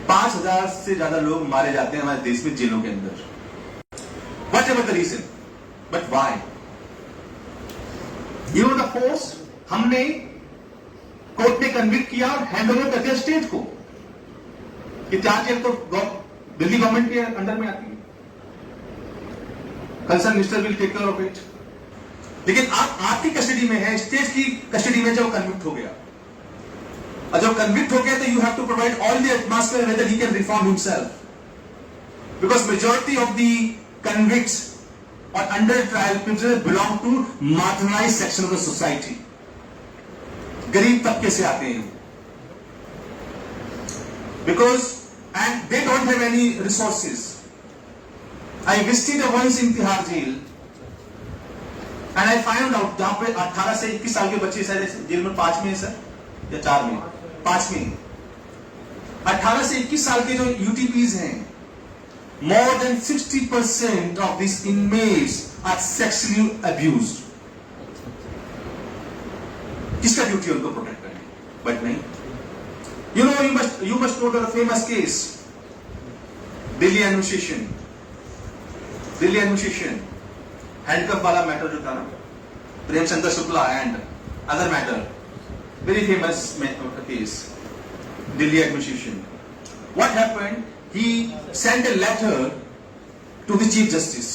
5,000 से ज्यादा लोग मारे जाते हैं हमारे देश में जेलों के अंदर. Whatever the reason, but why? You know the force हमने कोर्ट ने कन्विक्ट किया और हैंड ओवर कर दिया स्टेट को कि तिहाड़ जेल तो दिल्ली गवर्नमेंट के अंडर में आती है, concern minister will take care of it. लेकिन आप आपकी कस्टडी में है, स्टेट की कस्टडी में जब कन्विक्ट हो गया, और जब कन्विक्ट हो गया तो you have to provide all the atmosphere whether he can reform himself, because majority of the convicts और under trial prisoners belong to marginalised section of the society. गरीब तबके से आते हैं because and they don't have any resources. I visited once in Tihar jail and I found out जहां पे 18 से 21 साल के बच्चे शायद जेल में 5 में है सर या 4 में, 5 में. 18 से 21 साल के जो UTPs हैं, more than 60% of these inmates are sexually abused. किसका ड्यूटी उनको प्रोटेक्ट करने? बट नहीं. You know, you must know the famous case, Delhi administration, handcuff वाला मैटर जो था ना, Premchandra Shukla and other matter, very famous case, Delhi administration. What happened? He sent a letter to the Chief Justice.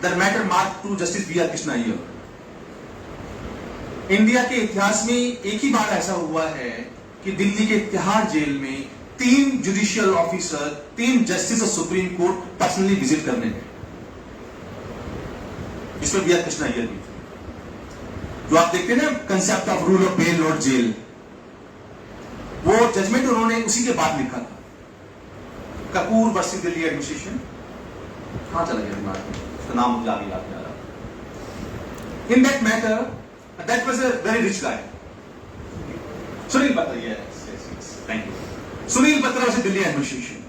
That matter marked to Justice B.R. Krishna here. India के इतिहास में एक ही बार ऐसा हुआ है कि दिल्ली के तिहाड़ जेल में 3 judicial officer, 3 justice of supreme court personally visit करने गए, जिसमें B.R. कृष्णा अय्यर भी थे. जो आप देखते हैं ना concept of rule of bail not jail, वो जजमेंट उन्होंने उसी के बाद लिखा था. कपूर वर्सेस दिल्ली एडमिनिस्ट्रेशन, कहां चला गया दिमाग में, उसका नाम मुझे याद नहीं आ रहा. In that matter that was a very rich guy, Sunil Batra. Yes, thank you. Sunil Batra was a Delhi administration.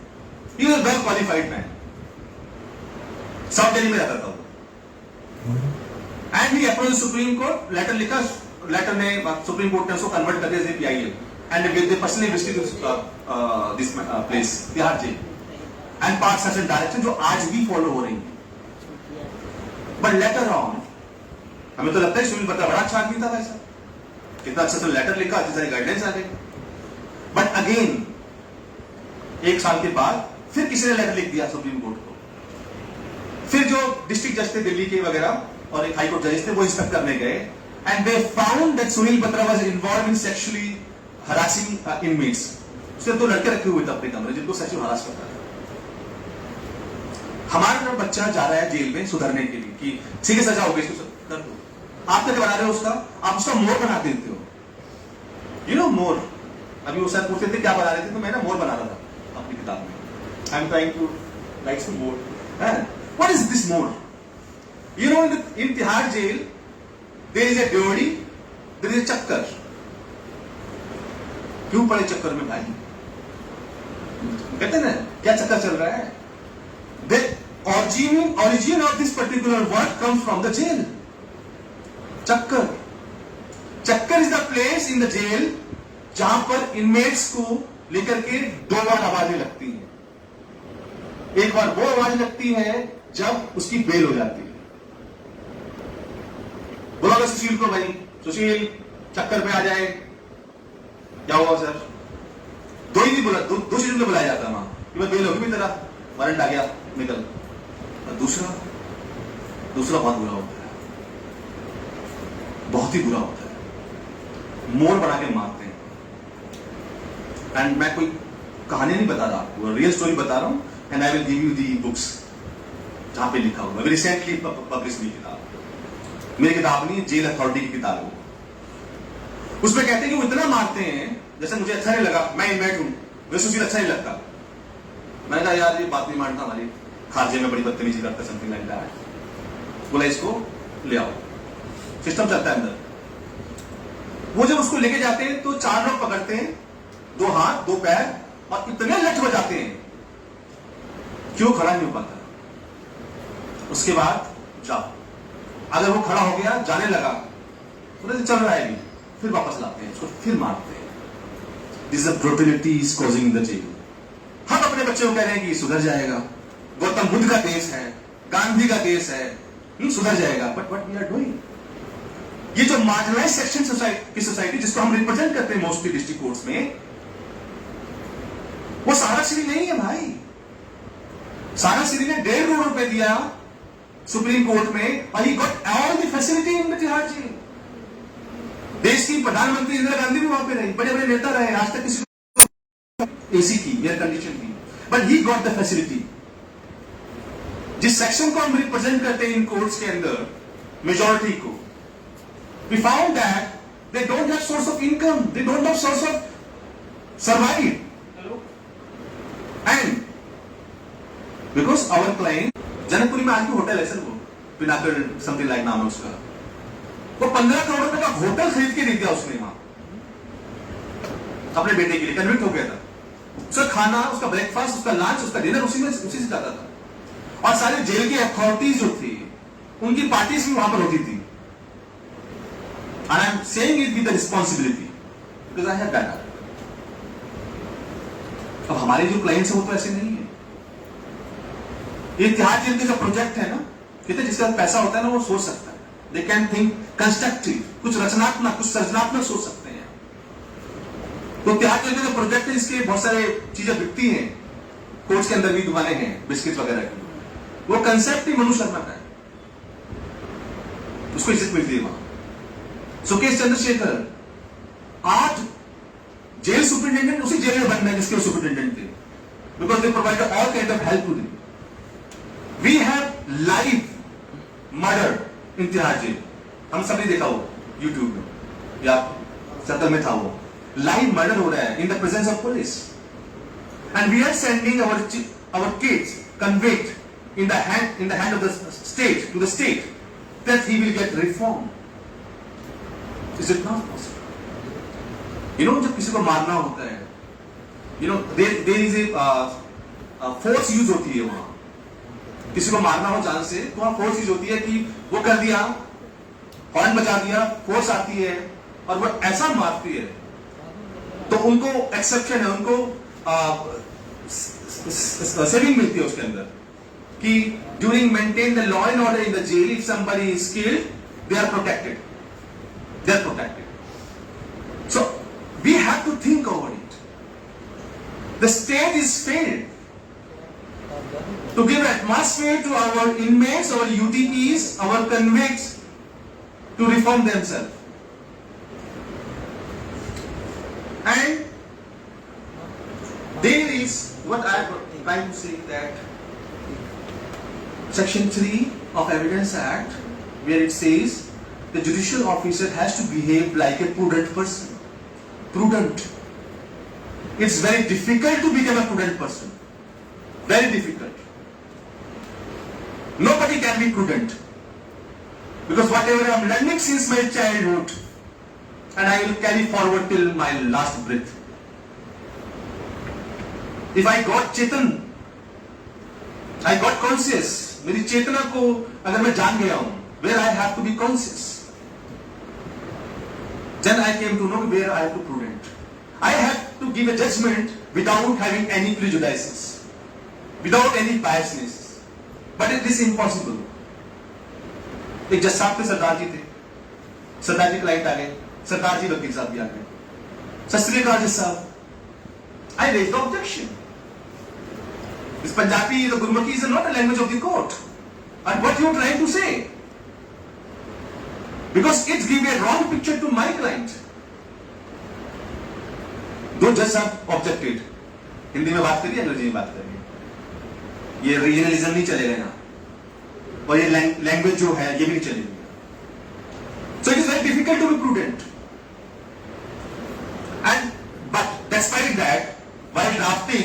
He was a well qualified man. South Delhi में रहता था वो. And he approach supreme court, letter लिखा, letter ने supreme court ने उसको convert कर दिया PIL and they personally visited this place Tihar jail and pass certain direction जो आज भी फॉलो हो रही है. बट लेटर ऑन हमें तो लगता है सुनील बत्रा बड़ा अच्छा आदमी था वैसा, कितना अच्छा तो लेटर लिखा, अच्छी सारी गाइडलाइंस आ गई. बट अगेन एक साल के बाद फिर किसी ने लेटर लिख दिया सुप्रीम कोर्ट को. फिर जो डिस्ट्रिक्ट जज थे दिल्ली के वगैरह और एक हाई कोर्ट जज थे वो इंस्पेक्ट करने गए and they found that Sunil Batra was involve in sexually harassing inmates. उसने तो लड़के रखे हुए थे अपने कमरे जिनको सेक्सुअल हरास करता था. हमारा बच्चा जा रहा है जेल में सुधरने के लिए कि ठीक है सजा हो गई इसको कर दो. आप क्या बना रहे हो उसका, आप उसका मोर बना देते हो. यू नो मोर, अभी वो सर पूछते थे क्या बना रहे थे तो मैं ना मोर बना रहा था अपनी किताब में. I am trying to like some more. What is this more? You know in Tihar jail there is a ड्योढ़ी, देयर इज ए चक्कर. क्यों पड़े चक्कर में भाई? कहते ना क्या चक्कर चल रहा है? The origin of this particular word comes from the jail. चक्कर. चक्कर is the place in the jail जहां पर inmates को लेकर के दो बार आवाजें लगती हैं. एक बार वो आवाज लगती है जब उसकी बेल हो जाती है. बोला सुशील को, भाई सुशील चक्कर पे आ जाए. क्या हुआ सर? दो ही नहीं बोला, दो चीजों को बुलाया जाता है वहां कि मैं बेल होगी भी तेरा वारंट आ गया निकल. दूसरा बहुत बुरा होता है, बहुत ही बुरा होता है. मोर बना के मारते हैं. एंड मैं कोई कहानी नहीं बता रहा आपको, रियल स्टोरी बता रहा हूं. And I will give you the books जहां पे लिखा हुआ. रिसेंटली पब्लिश हुई किताब, मेरी किताब नहीं, जेल अथॉरिटी की किताब है. उसमें कहते हैं कि वो इतना मारते हैं जैसे मुझे अच्छा नहीं लगा, मैं इनमेट हूं, मुझे सुशील अच्छा नहीं लगता. मैंने कहा यार ये बात नहीं मानता, हमारी खारजे में बड़ी बदतमीजी करता, समथिंग लाइक दैट. बोला इसको ले आओ, सिस्टम चलता है अंदर. वो जब उसको लेके जाते हैं तो 4 लोग पकड़ते हैं, 2 हाथ 2 पैर, और इतने लठ बजाते हैं क्यों खड़ा नहीं हो पाता. उसके बाद जाओ, अगर वो खड़ा हो गया, जाने लगा, तो चल रहा है, फिर वापस लाते हैं उसको, फिर मारते हैं. This brutality is causing the jail. हम अपने बच्चों को कह रहे हैं कि सुधर जाएगा, गौतम बुद्ध का देश है, गांधी का देश है, सुधर जाएगा. But what we are doing, ये जो मार्जिनलाइज सेक्शन की सोसाइटी जिसको हम रिप्रेजेंट करते हैं मोस्टली डिस्ट्रिक्ट कोर्ट्स में, वो सारा श्री नहीं है भाई. सारा श्री ने 1.5 करोड़ रुपए दिया सुप्रीम कोर्ट में और he got all the facility in Tihar jail. देश की प्रधानमंत्री इंदिरा गांधी भी वहां पे रही, बड़े बड़े नेता रहे, आज तक किसी एसी की, एयर कंडीशन की, but he got the facility. जिस सेक्शन को हम रिप्रेजेंट करते हैं इन कोर्ट्स के अंदर, मेजॉरिटी को, we found that they don't have source of income, they don't have source of survive. And because our client, Janakpuri में आज भी होटल है सर, वो पिनाकल समथिंग लाइक नाम है उसका, वो 15 करोड़ रुपए का होटल खरीद के दे दिया उसने वहां अपने बेटे के लिए. कन्विक्ट हो गया था. उसका खाना, उसका ब्रेकफास्ट, उसका लंच, उसका डिनर उसी से जाता था. और सारे जेल की अथॉरिटीज जो थी उनकी पार्टीज भी वहां पर होती थी. And I am saying it with the responsibility because I have data. अब हमारे जो क्लाइंट्स हैं वो तो ऐसे नहीं है. ये तिहाड़ जेल का जो प्रोजेक्ट है ना, कहते हैं जिसका पैसा होता है ना वो सोच सकता है. दे कैन थिंक कंस्ट्रक्टिव, कुछ रचनात्मक, कुछ सृजनात्मक सोच सकते हैं. तो तिहाड़ जेल का जो प्रोजेक्ट है, इसके बहुत सारे चीजें बिकती हैं, कोर्ट्स के अंदर भी दुकानें हैं बिस्किट वगैरह की. वो कंसेप्ट ही मनु शर्मा का है, उसको इज्जत मिलती है वहां. सुकेश चंद्रशेखर आज जेल सुपरिटेंडेंट उसी जेल में बनना है जिसके सुपरिटेंडेंट थे, because they provide all kind of help to them. We have live murder in Tihar jail. हम सबने देखा हो यूट्यूब में या सर्कल में था, वो लाइव मर्डर हो रहा है in the presence of police. And we are sending our kids convict in the hand of the state to the state that he will get reformed. Is it not possible? You know, जब किसी को मारना होता है, you know, there is a force use होती है वहां. किसी को मारना हो जान से तो वहां फोर्स यूज होती है कि वो कर दिया हॉर्न बजा दिया, फोर्स आती है और वो ऐसा मारती है, तो उनको एक्सेप्शन है, उनको सेविंग मिलती है उसके अंदर कि during maintain the law and order in the jail, if somebody is killed, they are protected, they are protected. So we have to think over it. The state is failed to give atmosphere to our inmates, our UTPs, our convicts to reform themselves. And there is what I am trying to say, that Section 3 of Evidence Act, where it says the judicial officer has to behave like a prudent person. Prudent. It's very difficult to become a prudent person. Very difficult. Nobody can be prudent, because whatever I am learning since my childhood, and I will carry forward till my last breath. If I got Chetan, I got conscious. मेरी चेतना को अगर मैं जान गया हूं, where I have to be conscious, then I came to know where I have to prudent. I have to give a judgment without having any prejudices, without any biasness. But it is impossible. एक जज साहब थे, सरदार जी थे, सरदार जी client आ गए, सरदार जी वकील साहब भी आ गए. सत श्री अकाल जज साहब, I raised the objection. This Punjabi, the Gurmukhi is not a language of the court. And what you are trying to say? Because it gives a wrong picture to my client. दो जज साहब objected. Hindi में बात करिए, अंग्रेजी में बात करिए. ये रीजनलिज्म नहीं चलेगा ना, और ये लैंग्वेज जो है ये भी नहीं चलेगी. So it is very difficult to be prudent. And but despite that, while drafting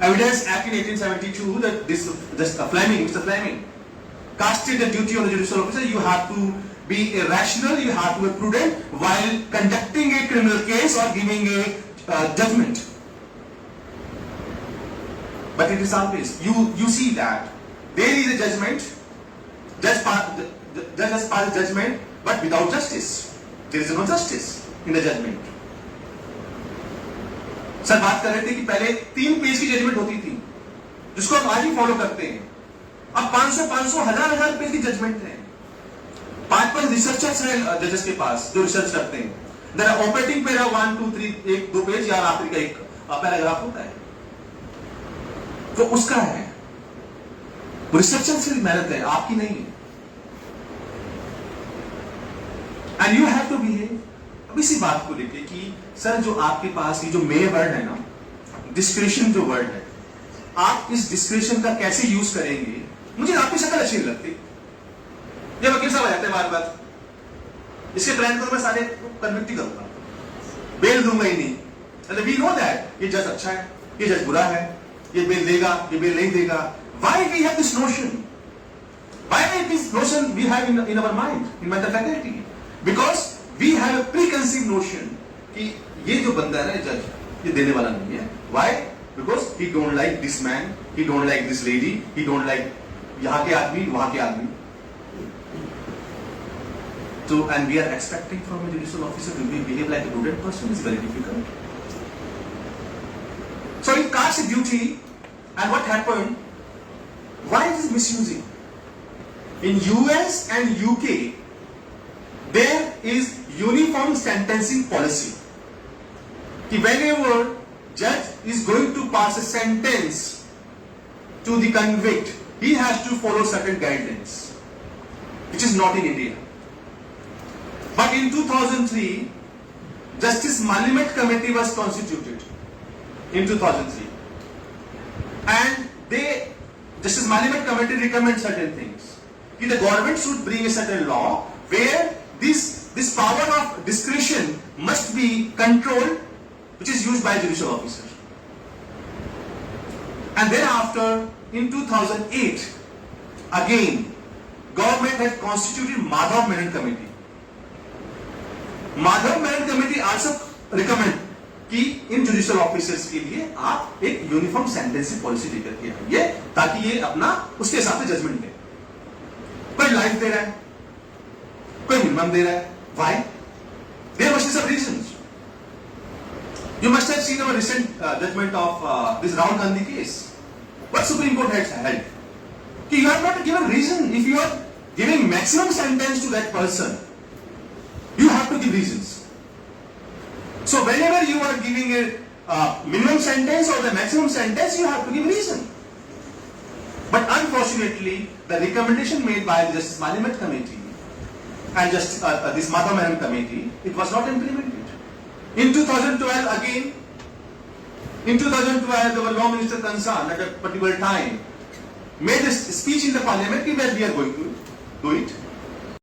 evidence act in 1872, that this Mr. Fleming casted the duty on the judicial officer. You have to be rational, you have to be prudent while conducting a criminal case or giving a judgment. But it is always, you see that there is a judgment, judge has passed judgment, but without justice. There is no justice in the judgment. Sir बात कर रहे थे कि पहले 3 page की judgement होती थी, जिसको हम आज ही फॉलो करते हैं. अब 500, 1000 पेज की जजमेंट है. 5 रिसर्चर्स हैं जजेस के पास जो रिसर्च करते हैं. There are operating para 1, 2, 3, 1-2 page या आखिरी का एक पैराग्राफ होता है. तो उसका है, रिसर्चर से मेहनत है, आपकी नहीं है. And you have to behave. अब इसी बात को लेके कि सर जो आपके पास ये जो मे वर्ड है ना, डिस्क्रिशन जो वर्ड है, आप इस डिस्क्रिशन का कैसे यूज करेंगे. मुझे आपकी शक्ल अच्छी नहीं लगती. ये वकील साहब आ जाते हैं बार-बार, इसके क्लाइंट को मैं सारे कन्विक्ट ही करूंगा, बेल दूंगा ही नहीं. वी नो दैट ये जज अच्छा है, ये जज बुरा है, ये बेल देगा, ये बेल नहीं देगा. Why we have this notion? Why this notion we have in our mind, in mental faculty? Because we have a preconceived notion कि ये जो बंदा है ना जज, ये देने वाला नहीं है. Why? Because he don't like this man, he don't like this lady, he don't like यहाँ के आदमी, वहां के आदमी. So and we are expecting from a judicial officer to behave like a prudent person is very difficult. So it casts a duty. And what happened? Why is it misusing? In US and UK, there is uniform sentencing policy. That whenever judge is going to pass a sentence to the convict, he has to follow certain guidelines, which is not in India. But in 2003, Justice Malimet Committee was constituted in 2003. And Justice Malimet Committee recommend certain things. The government should bring a certain law where this power of discretion must be controlled, which is used by a judicial officer. And thereafter, in 2008, again, government had constituted Madhav Menon Committee. Madhav Menon Committee also recommend कि इन judicial officers के लिए आप एक uniform sentencing policy लेकर के आइए, ताकि ये अपना उसके हिसाब से जजमेंट दे. कोई लाइफ दे रहा है, कोई मिनिमम दे रहा है. Why? There must be some reasons. You must have seen our recent judgment of this Rahul Gandhi case. What Supreme Court has held? That you have not given reason. If you are giving maximum sentence to that person, you have to give reasons. So whenever you are giving a minimum sentence or the maximum sentence, you have to give reason. But unfortunately, the recommendation made by the Justice Malimat Committee and just this Madhav Menon Committee, it was not implemented. In 2012 again, in 2012 our Law Minister concerned at a particular time made a speech in the Parliament where we are going to do it.